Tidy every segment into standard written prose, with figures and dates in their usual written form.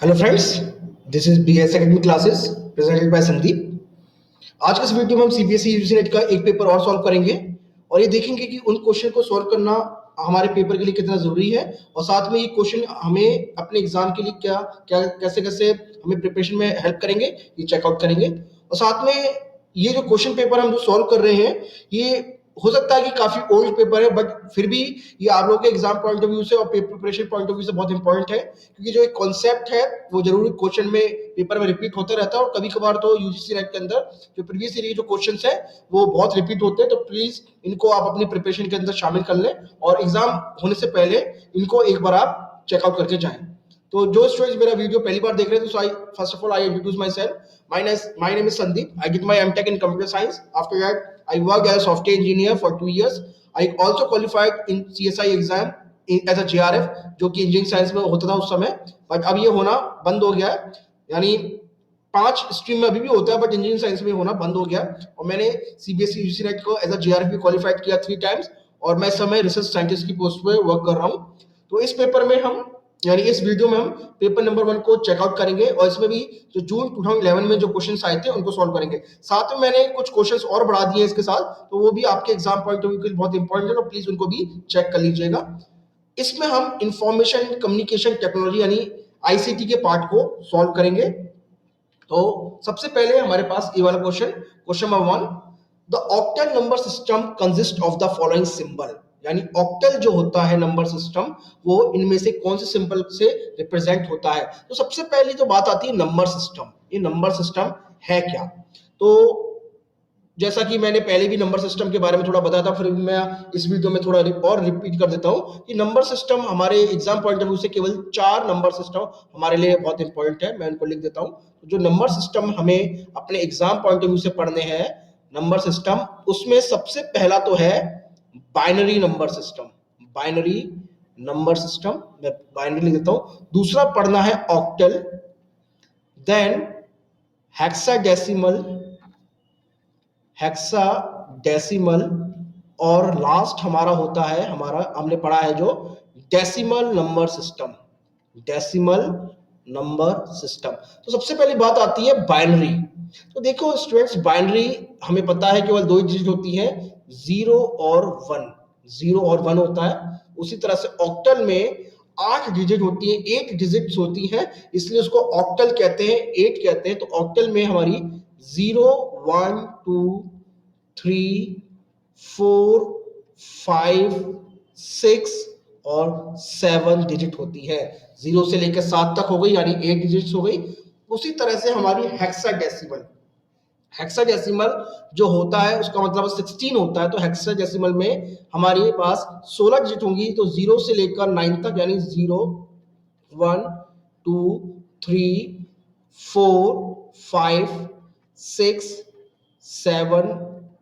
Hello friends, this is B S academy classes presented by Sandeep. आज के इस video में हम सीबीएसई यूजीसी नेट का एक पेपर और सॉल्व करेंगे और ये देखेंगे कि उन क्वेश्चन को सॉल्व करना हमारे पेपर के लिए कितना जरूरी है और साथ में ये क्वेश्चन हमें अपने एग्जाम के लिए क्या क्या कैसे कैसे हमें प्रिपरेशन में हेल्प करेंगे, ये चेकआउट करेंगे। और साथ में ये जो क्वेश्चन पेपर हम जो सॉल्व कर रहे हैं, ये हो सकता है कि काफी ओल्ड पेपर है, बट फिर भी ये आप लोगों के एग्जाम पॉइंट ऑफ व्यू से और paper preparation point of view से बहुत इंपॉर्टेंट है, क्योंकि जो एक कॉन्सेप्ट है वो जरूर क्वेश्चन में पेपर में रिपीट होता रहता है और कभी कभार तो यूजीसी नेट के अंदर जो प्रीवियस ईयर जो क्वेश्चंस है वो बहुत रिपीट होते हैं। तो प्लीज इनको आप अपनी प्रिपरेशन के अंदर शामिल कर लें और एग्जाम होने से पहले इनको एक बार आप चेकआउट करके जाएं। तो जो स्टूडेंट्स मेरा वीडियो पहली बार देख रहे हैं, तो first of all I introduce my self. My name is Sandeep. I did my MTech in computer science. After that, I worked as a software engineer for 2 years. I also qualified in CSI exam as a JRF, जो कि engineering science में होता था उस समय, but अब ये होना बंद हो गया है। यानी 5 स्ट्रीम में अभी भी होता है, बट इंजीनियरिंग साइंस में होना बंद हो गया। और मैंने सीबीएसई यूजीसी नेट को एज अ JRF भी क्वालिफाइड किया 3 टाइम्स और मैं इस समय रिसर्च साइंटिस्ट की पोस्ट पे वर्क कर रहा हूँ। तो इस पेपर में हम यानी इस वीडियो में हम पेपर नंबर 1 को चेकआउट करेंगे और इसमें भी जो जून 2011 में जो क्वेश्चंस आए थे उनको सॉल्व करेंगे। साथ में मैंने कुछ क्वेश्चंस और बढ़ा दिए इसके साथ, तो वो भी आपके एग्जाम पॉइंट ऑफ व्यू के लिए बहुत इंपॉर्टेंट है, तो प्लीज उनको भी चेक कर लीजिएगा। इसमें हम इंफॉर्मेशन कम्युनिकेशन टेक्नोलॉजी यानी आईसीटी के पार्ट को सॉल्व करेंगे। तो सबसे पहले हमारे पास ये वाला question number 1, the octal number system consist of the following symbol. यानी ऑक्टल जो होता है नंबर सिस्टम, वो इनमें से कौन से सिंबल से रिप्रेजेंट होता है। तो सबसे पहली तो बात आती है नंबर सिस्टम। ये नंबर सिस्टम है क्या? तो जैसा कि मैंने पहले भी नंबर सिस्टम के बारे में थोड़ा बताया था, फिर मैं इस वीडियो में थोड़ा और रिपीट कर देता हूं कि नंबर सिस्टम हमारे एग्जाम पॉइंट ऑफ व्यू से केवल 4 नंबर सिस्टम हमारे लिए बहुत इंपॉर्टेंट है। मैं इनको लिख देता हूं। तो जो नंबर सिस्टम हमें अपने एग्जाम पॉइंट ऑफ व्यू से पढ़ने हैं नंबर सिस्टम, उसमें सबसे पहला तो है binary number system. Binary number system, मैं बाइनरी लिख देता हूं। दूसरा पढ़ना है ऑक्टल, देन हेक्साडेसिमल, हेक्साडेसिमल, और लास्ट हमारा होता है, हमारा हमने पढ़ा है जो decimal number system. Decimal number system. तो सबसे पहली बात आती है बाइनरी। तो देखो स्टूडेंट्स, बाइनरी हमें पता है केवल 2 डिजिट होती है, 0 और 1। 0 और 1 होता है। उसी तरह से ऑक्टल में 8 डिजिट होती है, 8 डिजिट्स होती हैं, इसलिए उसको ऑक्टल कहते हैं, 8 कहते हैं। तो ऑक्टल में हमारी 0 1 2 3 4 5 6 और 7 डिजिट होती है। 0 से लेकर 7 तक हो गई, यानी 8 डिजिट्स हो गई। उसी तरह से हमारी हेक्साडेसिमल। हेक्साडेसिमल जो होता है उसका मतलब 16 होता है। तो हेक्साडेसिमल में हमारे पास 16 डिजिट होंगी। तो 0 से लेकर 9 तक, यानी 0 1 2 3 4 5 6 7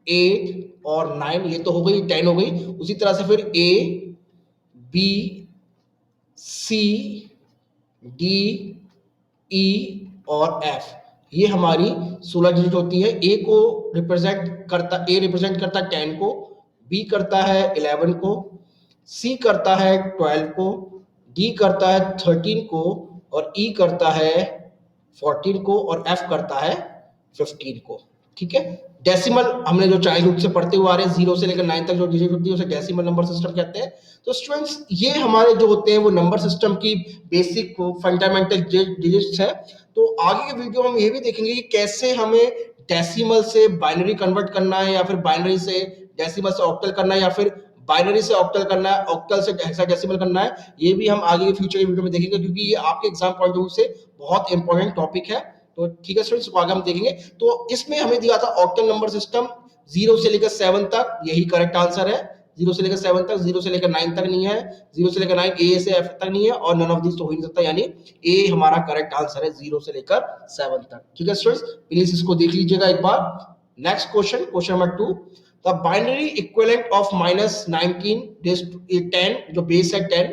8 और 9, ये तो हो गई 10 हो गई। उसी तरह से फिर A B C D E और एफ, ये हमारी 16 डिजिट होती है। ए को रिप्रेजेंट करता, ए रिप्रेजेंट करता है 10 को, बी करता है 11 को, सी करता है 12 को, डी करता है 13 को और ई करता है 14 को और एफ करता है 15 को। ठीक है। डेसिमल हमने जो चाइल्डहुड से पढ़ते हुए आ रहे हैं, 0 से लेकर 9 तक जो डिजिट होती है उसे डेसिमल नंबर सिस्टम कहते हैं। तो स्टूडेंट्स, ये हमारे जो होते हैं वो नंबर सिस्टम की बेसिक फंडामेंटल डिजिट्स है। तो आगे के वीडियो हम ये भी देखेंगे कि कैसे हमें डेसिमल से बाइनरी कन्वर्ट करना है, या फिर बाइनरी से डेसिमल से ऑक्टल करना है, या फिर बाइनरी से ऑक्टल करना है, ऑक्टल से हेक्साडेसिमल करना है। ये भी हम आगे के फ्यूचर के वीडियो में देखेंगे, क्योंकि ये आपके एग्जाम पॉइंट ऑफ व्यू से बहुत इंपॉर्टेंट टॉपिक है। तो ठीक है स्टूडेंट्स, आगे हम देखेंगे। तो इसमें हमें दिया था ऑक्टल नंबर सिस्टम 0 से लेकर 7 तक, यही करेक्ट आंसर है। 0 से लेकर 7 तक, 0 से लेकर 9 तक नहीं है, 0 से लेकर 9 ए से एफ तक नहीं है, और नन ऑफ दिस तो हो ही नहीं सकता, यानी ए हमारा करेक्ट आंसर है 0 से लेकर 7 तक। ठीक है स्टूडेंट्स, प्लीज इसको देख लीजिएगा एक बार। Next question, question number 2, the binary equivalent of -19 10 जो बेस है 10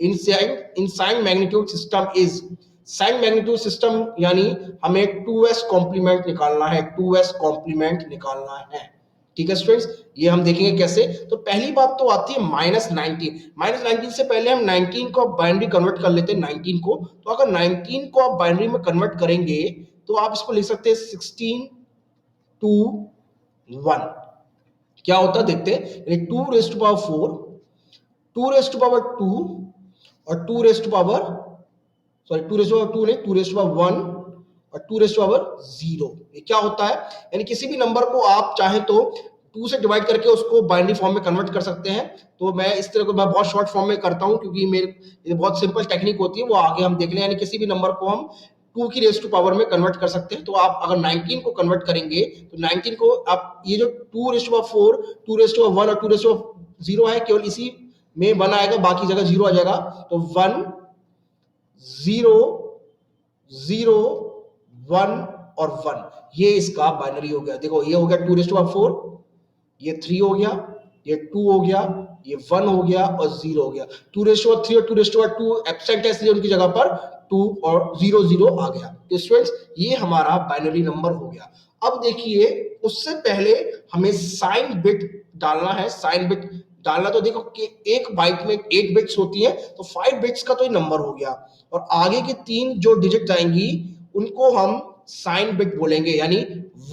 in sign magnitude system is. Sign magnitude system यानी हमें 2s कॉम्प्लीमेंट निकालना है, 2s कॉम्प्लीमेंट निकालना है। ठीक है स्टूडेंट्स, ये हम देखेंगे कैसे। तो पहली बात तो आती है -19। -19 से पहले हम 19 को बाइनरी कन्वर्ट कर लेते हैं 19 को। तो अगर 19 को आप बाइनरी में कन्वर्ट करेंगे तो आप इसको लिख सकते हैं 16 to 1। क्या होता है देखते हैं, यानी 2 raised to power 4, 2 raised to power 2 और 2 raised to power, sorry 2 raised to power 2 नहीं, 2 raised to power 1 और 2 raised to power 0। ये क्या होता है, यानी किसी भी नंबर को आप चाहे तो 2 से डिवाइड करके उसको बाइनरी फॉर्म में कन्वर्ट कर सकते हैं। तो मैं इस तरह को मैं बहुत शॉर्ट फॉर्म में करता हूं क्योंकि मेरे ये बहुत सिंपल टेक्निक होती है, वो आगे हम देख लें। यानी किसी भी नंबर को हम 2 की रेज टू पावर में कन्वर्ट कर सकते हैं। तो आप अगर 19 को कन्वर्ट करेंगे तो 19 को आप ये जो 2 raise to power 4, 2 raise to power 1 और 2 रेज टू पावर 0 है, केवल इसी में 1 आएगा, बाकी जगह 0 आ जाएगा। तो 1 0 0 1 और 1, ये इसका बाइनरी हो गया। देखो ये हो गया 2 रेज टू पावर 4, ये 3 हो गया, ये 2 हो गया, ये 1 हो गया और 0 हो गया। 2 रेज टू पावर 3 और 2 रेज टू पावर 2 एब्सेंट है, इसलिए उनकी जगह पर 2 और 0 0 आ गया। तो स्टूडेंट्स ये हमारा बाइनरी नंबर हो गया। अब देखिए उससे पहले हमें साइन बिट डालना है। साइन बिट डालना तो देखो कि एक बाइट में 8 बिट्स होती है, तो 5 बिट्स का तो ये नंबर हो गया। और आगे की 3 जो डिजिट आएंगी उनको हम साइन बिट बोलेंगे, यानी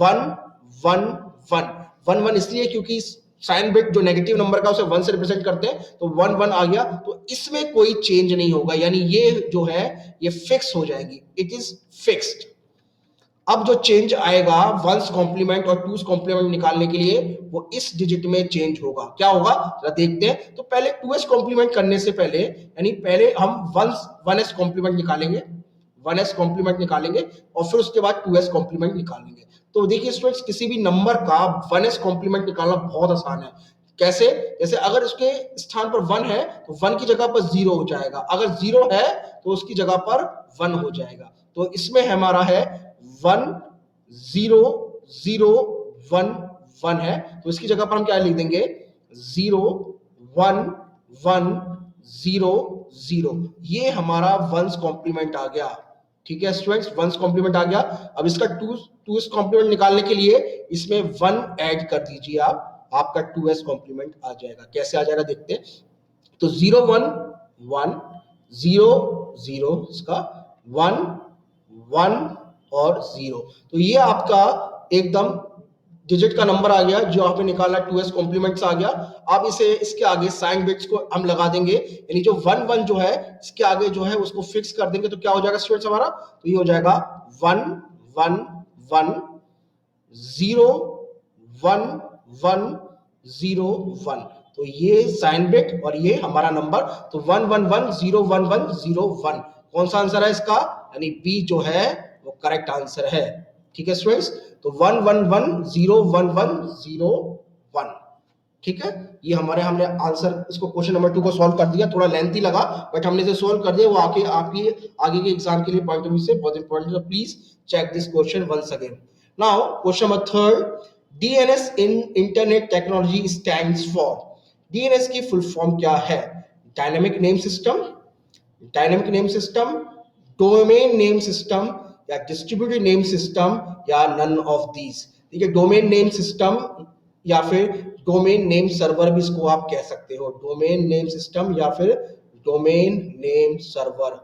1 1 1 1 1 इसलिए क्योंकि साइन बिट जो नेगेटिव नंबर का उसे 1 से रिप्रेजेंट करते हैं, तो 1 1 आ गया। तो इसमें कोई चेंज नहीं होगा, यानी ये जो है ये फिक्स हो जाएगी, इट इज फिक्स्ड। अब जो चेंज आएगा वंस कॉम्प्लीमेंट और टूस कॉम्प्लीमेंट निकालने के लिए, वो इस डिजिट में चेंज होगा। क्या होगा जरा देखते हैं। तो पहले 2s कॉम्प्लीमेंट करने से पहले, यानी पहले हम 1s कॉम्प्लीमेंट निकालेंगे, 1s कॉम्प्लीमेंट निकालेंगे और फिर उसके बाद 2s कॉम्प्लीमेंट निकालेंगे। तो देखिए स्टूडेंट्स, किसी भी नंबर का 1s कॉम्प्लीमेंट निकालना बहुत आसान है। कैसे, जैसे अगर उसके स्थान पर 1 है तो 1 की जगह पर 0 हो जाएगा, अगर 0 है तो उसकी जगह पर 1 हो जाएगा। तो इसमें हमारा है 1 0 0 1 1 है, तो इसकी जगह पर हम क्या लिख देंगे 0 1 1 0 0। ये हमारा वंस कॉम्प्लीमेंट आ गया। ठीक है स्टूडेंट्स, वंस कॉम्प्लीमेंट आ गया। अब इसका टूस कॉम्प्लीमेंट निकालने के लिए इसमें 1 ऐड कर दीजिए आप, आपका 2s कॉम्प्लीमेंट आ जाएगा। कैसे आ जाएगा देखते हैं। तो 0 1 1 0 0 इसका 1 1 और 0, तो ये आपका एकदम डिजिट का नंबर आ गया जो आपने निकाला, 2s कॉम्प्लीमेंट्स आ गया। अब इसे इसके आगे साइन बिट्स को हम लगा देंगे, यानी जो 1 1 जो है इसके आगे जो है उसको फिक्स कर देंगे। तो क्या हो जाएगा स्टूडेंट्स हमारा, तो ये हो जाएगा 1 1 1 0 1 1 0 1। तो ये साइन बिट और ये हमारा नंबर, तो 1 1 1 0 1 1 0 1। कौन सा आंसर है इसका, यानी बी जो है वो करेक्ट आंसर है। ठीक है स्टूडेंट्स, तो 1 1 1 0 1 1 0 1। ठीक है, ये हमारे हमने आंसर, इसको क्वेश्चन नंबर 2 को सॉल्व कर दिया। थोड़ा लेंथी लगा बट हमने इसे सॉल्व कर दिया। वो आके आपकी आगे के एग्जाम के लिए पॉइंट ऑफ व्यू से बहुत इंपॉर्टेंट है। Please check this question once again. Now question number 3, DNS in internet technology stands for. DNS की फुल फॉर्म क्या है, dynamic name system, dynamic name system, domain name system या distributed name system या none of these. ठीक है, domain name system या फिर domain name server भी इसको आप कह सकते हो, डोमेन नेम सिस्टम या फिर डोमेन नेम सर्वर,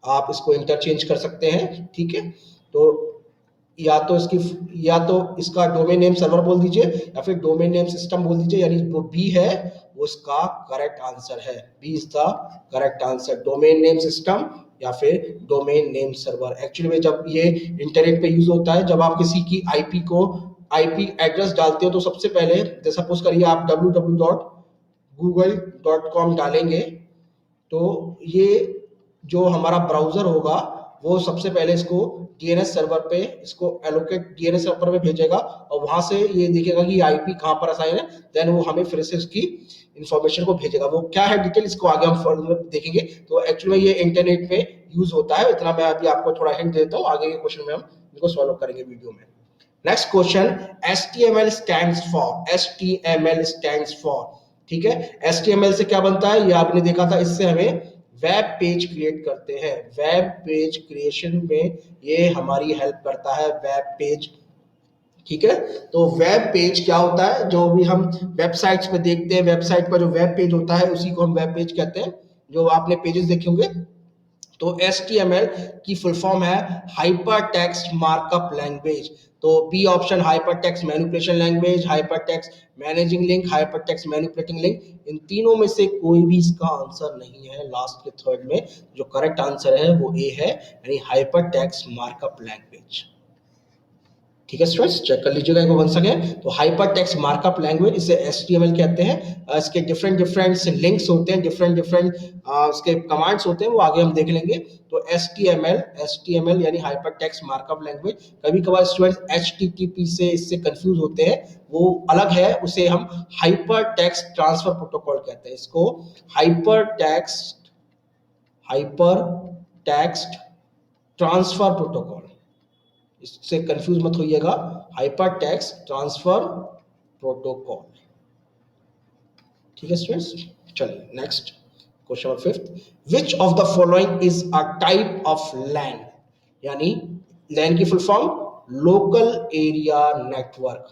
आप इसको इंटरचेंज कर सकते हैं। ठीक है, तो या तो इसका डोमेन नेम सर्वर बोल दीजिए या फिर डोमेन नेम सिस्टम बोल दीजिए, यानी जो बी है वो इसका करेक्ट आंसर है। B is the correct answer, domain name system या फिर डोमेन नेम सर्वर। एक्चुअली में जब ये इंटरनेट पे यूज होता है, जब आप किसी की आईपी एड्रेस डालते हो तो सबसे पहले, जैसे सपोज करिए आप www.google.com डालेंगे, तो ये जो हमारा ब्राउजर होगा वो सबसे पहले इसको डीएनएस सर्वर पे, इसको एलोकेट डीएनएस सर्वर पे भेजेगा और वहां से ये देखेगा कि आईपी कहां पर असाइन है, देन वो हमें फिर से उसकी इंफॉर्मेशन को भेजेगा। वो क्या है डिटेल, इसको आगे हम फर्दर देखेंगे। तो एक्चुअली ये इंटरनेट पे यूज होता है, इतना मैं अभी आपको थोड़ा हिंट देता हूँ, आगे के क्वेश्चन में हम इनको सॉल्व करेंगे वीडियो में। Next question, HTML stands for, HTML stands for. ठीक है, HTML से क्या बनता है ये आपने देखा था, इससे हमें वेब पेज क्रिएट करते हैं। वेब पेज क्रिएशन में ये हमारी हेल्प करता है, वेब पेज ठीक है। तो वेब पेज क्या होता है, जो भी हम वेबसाइट्स पे देखते हैं, वेबसाइट पर जो वेब पेज होता है उसी को हम वेब पेज कहते हैं, जो आपने पेजेस देखे होंगे। तो HTML की फुल फॉर्म है हाइपर टेक्स्ट मार्कअप लैंग्वेज। तो B option hypertext manipulation language, hypertext managing link, hypertext manipulating link, इन तीनों में से कोई भी इसका आंसर नहीं है। लास्ट के थर्ड में जो करेक्ट आंसर है वो ए है, यानी हाइपर टेक्स्ट मार्कअप लैंग्वेज। ठीक है स्टूडेंट्स, चेक कर लीजिएगा एक बार वन सके। तो हाइपर टेक्स्ट मार्कअप लैंग्वेज, इसे HTML कहते हैं। इसके डिफरेंट डिफरेंट लिंक्स होते हैं, डिफरेंट डिफरेंट उसके कमांड्स होते हैं, वो आगे हम देख लेंगे। तो HTML यानी हाइपर टेक्स्ट मार्कअप लैंग्वेज। कभी कभार स्टूडेंट्स HTTP से इससे कंफ्यूज होते हैं, वो अलग है, उसे हम हाइपर टेक्स्ट ट्रांसफर प्रोटोकॉल कहते हैं। इसको हाइपर टेक्स्ट ट्रांसफर प्रोटोकॉल, इससे कंफ्यूज मत होइएगा, हाइपर टेक्स्ट ट्रांसफर प्रोटोकॉल। ठीक है स्टूडेंट्स, चलिए next question number 5, which of the following is a type of LAN, यानी लैन की full form local area network.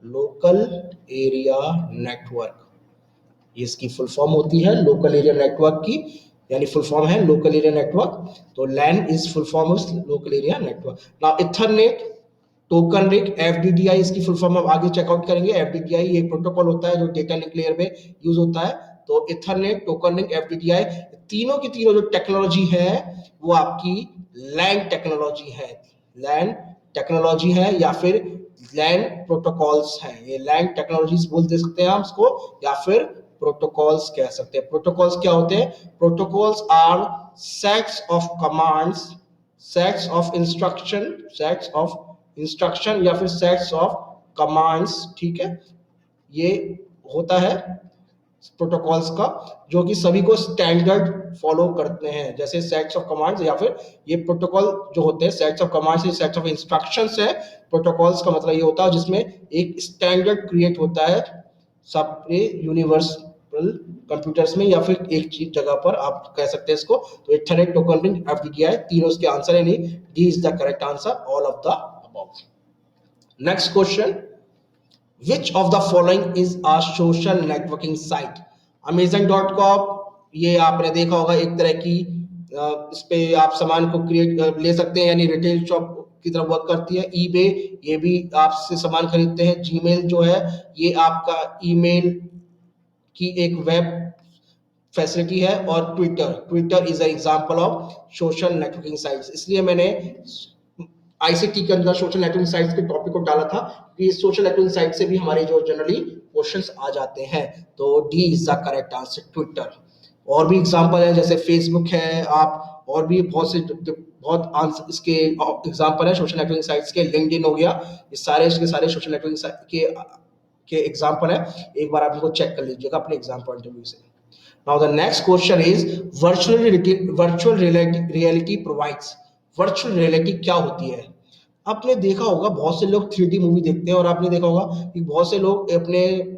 Local area network, ये इसकी फुल फॉर्म होती है लोकल एरिया नेटवर्क की, यानी फुल फॉर्म है लोकल एरिया नेटवर्क। तो LAN is full form of local area network. Now ethernet, token ring, FDDI, इसकी full form हम आगे चेकआउट करेंगे। एफडीडीआई एक प्रोटोकॉल होता है जो डेटा लिंक लेयर में यूज होता है। तो इथरनेट, टोकन रिंग, एफडीडीआई, तीनों की तीनों जो टेक्नोलॉजी है वो आपकी लैन टेक्नोलॉजी है। लैन टेक्नोलॉजी है या फिर लैन प्रोटोकॉल्स हैं। ये लैन टेक्नोलॉजीज बोल दे सकते हैं हम इसको, या फिर प्रोटोकॉल्स कह सकते हैं। प्रोटोकॉल्स क्या होते हैं? Protocols are sets of commands, sets of instruction या फिर सेट्स ऑफ कमांड्स। ठीक है, ये होता है प्रोटोकॉल्स का, जो कि सभी को स्टैंडर्ड फॉलो करते हैं, जैसे सेट्स ऑफ कमांड्स, या फिर ये प्रोटोकॉल जो होते हैं sets of commands, sets of instructions है। प्रोटोकॉल्स का मतलब ये होता है जिसमें एक स्टैंडर्ड क्रिएट होता है सब यूनिवर्सल कंप्यूटर्स में, या फिर एक चीज जगह पर आप कह सकते हैं इसको। तो इथरनेट, टोकन रिंग, एफडीडीआई, तीनों इसके आंसर है, नहीं D is the correct answer, all of the above. Next question, which of the following is a social networking site? Amazon.com, ये आपने देखा होगा, एक तरह की इस पे आप सामान को क्रिएट ले सकते हैं, यानी रिटेल शॉप की तरह वर्क करती है। ईबे, ये भी आपसे सामान खरीदते हैं। जीमेल जो है ये आपका ईमेल की एक वेब फैसिलिटी है। और Twitter is a example of social networking sites. इसलिए मैंने आईसीटी के अंदर सोशल नेटवर्किंग साइट्स के टॉपिक को डाला था कि सोशल नेटवर्किंग साइट से भी हमारे जो जनरली क्वेश्चंस आ जाते हैं। तो D is the correct answer, Twitter. और भी एग्जांपल है, जैसे फेसबुक है, आप और भी बहुत से बहुत आंसर इसके एग्जांपल है सोशल नेटवर्किंग साइट्स के। लिंक्डइन हो गया, ये सारे इसके सारे सोशल नेटवर्किंग के एग्जांपल है। एक बार आप इनको चेक कर लीजिएगा अपने एग्जाम पॉइंट ऑफ व्यू से। Now the next question is virtual reality provides. Virtual reality क्या होती है? आपने देखा होगा बहुत से लोग 3D मूवी देखते हैं, और आपने देखा होगा कि बहुत से लोग अपने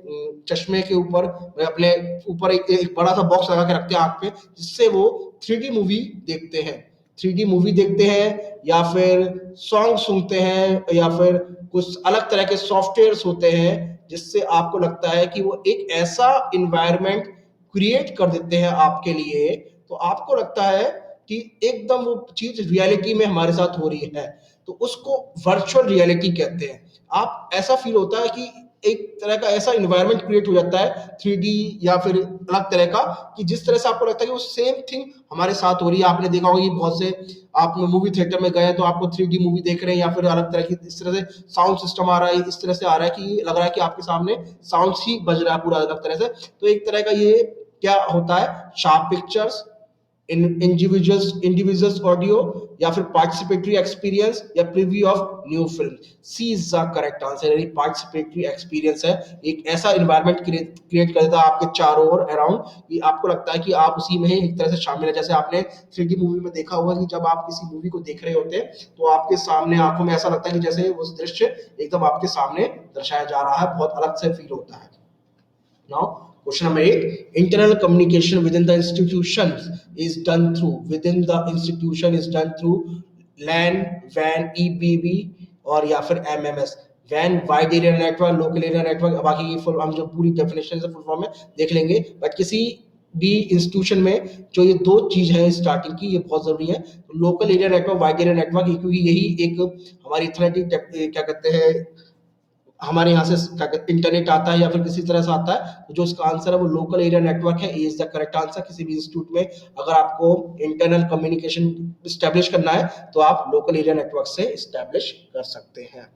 चश्मे के ऊपर, अपने ऊपर एक बड़ा सा बॉक्स लगा के रखते हैं आंख पे, जिससे वो 3D मूवी देखते हैं। 3D मूवी देखते हैं, या फिर सॉन्ग सुनते हैं, या फिर कुछ अलग तरह के सॉफ्टवेयर्स होते हैं, जिससे आपको लगता है कि वो एक ऐसा इन्वायरमेंट क्रिएट कर देते हैं आपके लिए, तो आपको लगता है कि एकदम वो चीज रियलिटी में हमारे साथ हो रही है। तो उसको वर्चुअल रियलिटी कहते हैं। आप ऐसा फील होता है कि एक तरह का ऐसा इन्वायरमेंट क्रिएट हो जाता है 3D या फिर अलग तरह का, कि जिस तरह से आपको लगता है कि वो सेम थिंग हमारे साथ हो रही है। आपने देखा होगा कि बहुत से आप मूवी थिएटर में गए तो आपको 3D मूवी देख रहे हैं, या फिर अलग तरह की इस तरह से साउंड सिस्टम आ रहा है, इस तरह से आ रहा है कि लग रहा है कि आपके सामने साउंड ही बज रहा है पूरा अलग तरह से। तो एक तरह का ये क्या होता है, शार्प पिक्चर्स, इंडिविजुअल्स ऑडियो, या फिर पार्टिसिपेटरी एक्सपीरियंस, या preview of new film. C is the correct answer, यानी पार्टिसिपेटरी एक्सपीरियंस है। एक ऐसा इन्वायरमेंट क्रिएट कर देता है आपके चारों ओर अराउंड, कि आपको लगता है कि आप उसी में ही एक तरह से शामिल है। जैसे आपने 3D मूवी में देखा होगा कि जब आप किसी मूवी को देख रहे होते हैं तो आपके सामने आंखों में ऐसा लगता है कि जैसे उस दृश्य एकदम आपके सामने दर्शाया जा रहा है, बहुत अलग से फील होता है। Now, question number 8. Internal communication within the institution is done through. Within the institution is done through LAN, WAN, EBB, और या फिर MMS. वैन wide area network, local area network, बाकी की फुल हम जो पूरी डेफिनेशन से फुल फॉर्म में देख लेंगे, बट किसी भी इंस्टीट्यूशन में जो ये दो चीज है स्टार्टिंग की, ये बहुत जरूरी है। Local area network, wide area network, क्योंकि यही एक हमारी इथरनेट क्या कहते हैं, हमारे यहाँ से इंटरनेट आता है या फिर किसी तरह से आता है, तो जो इसका आंसर है वो लोकल एरिया नेटवर्क है। Is the correct answer. किसी भी इंस्टीट्यूट में अगर आपको इंटरनल कम्युनिकेशन स्टैब्लिश करना है तो आप लोकल एरिया नेटवर्क से स्टैब्लिश कर सकते हैं।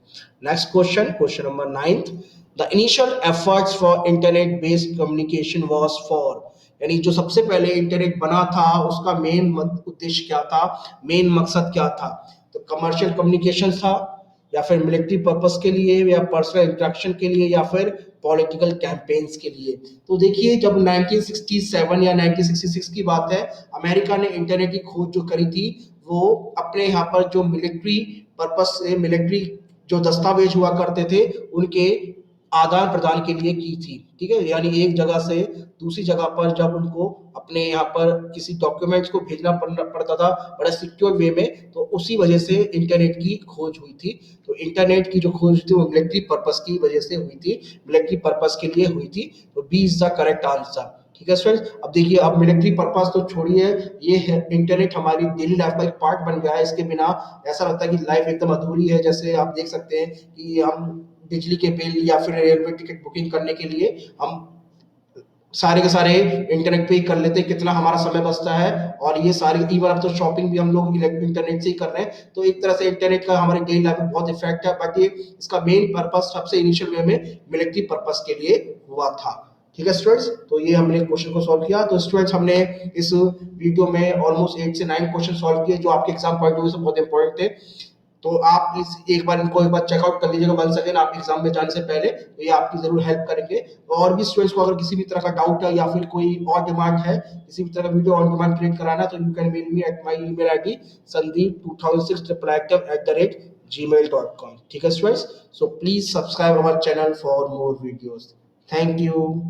Next question, question number 9th, the initial efforts for internet based communication was for, यानी जो सबसे पहले इंटरनेट बना था उसका मेन उद्देश्य क्या था, मेन मकसद क्या था। तो कमर्शियल कम्युनिकेशन था, या फिर मिलिट्री पर्पस के लिए, या पर्सनल इंटरेक्शन के लिए, या फिर पॉलिटिकल कैंपेन्स के लिए। तो देखिए जब 1967 या 1966 की बात है, अमेरिका ने इंटरनेट की खोज जो करी थी वो अपने यहाँ पर जो मिलिट्री पर्पस से, मिलिट्री जो दस्तावेज हुआ करते थे उनके आदान प्रदान के लिए की थी। ठीक है, यानी एक जगह से दूसरी जगह पर जब उनको अपने यहाँ पर किसी डॉक्यूमेंट्स को भेजना पड़ता था बड़ा सिक्योर वे में, तो उसी वजह से इंटरनेट की खोज हुई थी। तो इंटरनेट की जो खोज थी वो मिलिट्री पर्पस की वजह से हुई थी, मिलिट्री पर्पस के लिए हुई थी। तो B is the correct answer. ठीक है स्टूडेंट्स, अब देखिए, अब मिलिट्री पर्पस तो छोड़िए, ये है इंटरनेट हमारी डेली लाइफ का एक पार्ट बन गया है। इसके बिना ऐसा लगता है कि लाइफ एकदम अधूरी है। जैसे आप देख सकते हैं कि हम बिजली के बिल या फिर रेलवे टिकट बुकिंग करने के लिए हम सारे के सारे इंटरनेट पे ही कर लेते हैं, कितना हमारा समय बचता है। और ये सारी इवन अब तो शॉपिंग भी हम लोग इंटरनेट से ही कर रहे हैं। तो एक तरह से इंटरनेट का हमारे डेली लाइफ में बहुत इफेक्ट है, बट ये इसका मेन पर्पस सबसे इनिशियल वे में मिलिट्री पर्पस के लिए हुआ था। ठीक है स्टूडेंट्स, तो ये हमने क्वेश्चन को सॉल्व किया। तो स्टूडेंट्स, हमने इस वीडियो में ऑलमोस्ट 8 से 9 क्वेश्चन सॉल्व किए जो आपके एग्जाम पॉइंट ऑफ व्यू से बहुत इंपॉर्टेंट थे। तो आप इस एक बार इनको एक बार चेकआउट कर लीजिएगा वंस अगेन, आप एग्जाम में जाने से पहले, तो ये आपकी जरूर हेल्प करेंगे। तो और भी स्टूडेंट्स को अगर किसी भी तरह का डाउट है या फिर कोई और डिमांड है, किसी भी तरह का वीडियो ऑन डिमांड क्रिएट कराना है, तो you can mail me at my email ID sandeep2006@gmail.com। ठीक है students, so please subscribe our channel for more videos. Thank you.